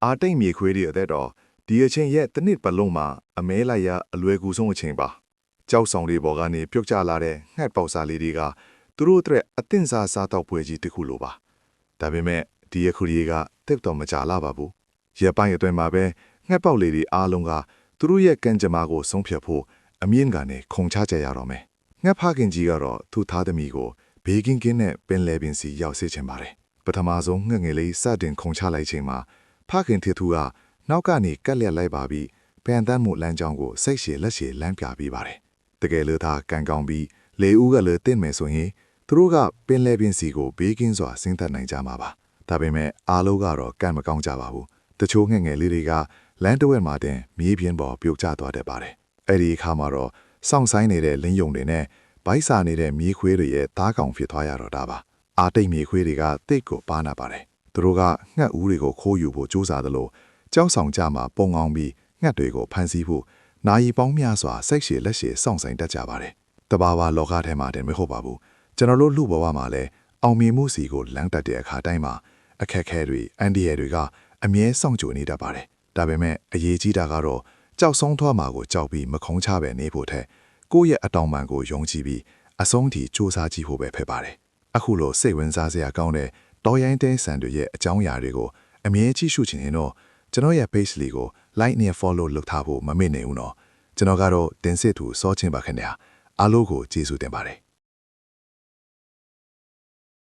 အာတိတ်မြေခွေးတွေအသက်တော့ဒီအချိန်ရဲ့တစ်နှစ်ပတ်လုံးမှာအမဲလိုက်ရအလွယ်ကူဆုံးအချိန်ပါကြောက်ဆောင်တွေပေါ်ကနေပြုတ်ကျလာတဲ့ငှက်ပေါက်စားလေးတွေကသူတို့အတွက်အသင့်စားစားတော့ပွဲကြီးတစ်ခုလိုပါဒါပေမဲ့ဒီအခုကြီးကတက်တော့မကြလာပါဘူးရပိုင်းအတွင်းမှာပဲငှက်ပေါက်လေးတွေအားလုံးကသူတို့ရဲ့ကံကြမ္မာကိုဆုံးဖြတ်ဖို့အမြင့်ကနေခုံချကြရတော့မယ်ငှက်ဖခင်ကြီးကတော့သူ့သားသမီးကိုဘေးကင်းကင်းနဲ့ပင်လယ်ပင်စီရောက်စေချင်ပါတယ်ပထမဆုံးငှက်ငယ်လေးစတင်ခုံချလိုက်ချိန်မှာဖခင်ထေသူကနောက်ကနေကက်လက်လိုက်ပါပြီးပန်တန်းမှုလမ်းကြောင်းကိုစိတ်ရှည်လက်ရှည်လမ်းပြပေးပါတယ်တကယ်လို့သာကန်ကောင်းပြီးလေဦးကလည်းတင့်မယ်ဆိုရင်သူတို့ကပင်လယ်ပင်စီကိုဘေးကင်းစွာဆင်းသက်နိုင်ကြမှာပါဒါပေမဲ့အားလုံးကတော့ကံမကောင်းကြပါဘူးတချို့ငှက်ငယ်လေးတွေကလမ်းတစ်ဝက်မှာတင်မြေပြင်ပေါ်ပြုတ်ကျသွားတတ်ပါတယ်အဲ့ဒီအခါမှာတော့စောင့်ဆိုင်နေတဲ့လင်းယုံတွေနဲ့ဗိုက်စာနေတဲ့မြေခွေးတွေရဲ့သားကောင်ဖြစ်သွားရတော့တာပါအာတိတ်မြေခွေးတွေကတိတ်ကိုပါနာပါတယ်သူတို့ကငှက်ဦးတွေကိုခိုးယူဖို့ကြိုးစားသလိုကြောက်ဆောင်ကြမှာပုံအောင်ပြီးငှက်တွေကိုဖမ်းဆီးဖို့နာယီပေါင်းများစွာစိတ်ရှည်လက်ရှည်စောင့်ဆိုင်တတ်ကြပါတယ်တဘာဝလောကထဲမှာတင်မဟုတ်ပါဘူးကျွန်တော်တို့လူဘဝမှာလည်းအောင်မြင်မှုစီကိုလမ်းတက်တဲ့အခါတိုင်းမှာအခက်အခဲတွေအန်ဒီရတွေကအမြဲစောင့်ကြိုနေတတ်ပါတယ်ဒါပေမဲ့အရေးကြီးတာကတော့ကြောက်ဆုံးသွားမှာကိုကြောက်ပြီးမခုံချပဲနေဖို့ထက်ကိုယ့်ရဲ့အတောင်ပံကိုယုံကြည်ပြီးအဆုံးထိစူးစမ်းကြည့်ဖို့ပဲဖြစ်ပါတယ်အခုလိုစိတ်ဝင်စားစရာကောင်းတဲ့တော်ရိုင်းတဲ့ဆန်တွေရဲ့အကြောင်းအရာတွေကိုအမြဲကြည့်ရှုချင်ရင်တော့ကျွန်တော်ရဲ့ page လေးကို like နဲ့ follow လုပ်ထားဖို့မမေ့နေဘူးနော်ကျွန်တော်ကတော့တင်စစ်သူစောချင်းပါခင်ဗျာအားလုံးကိုကျေးဇူးတင်ပါတယ်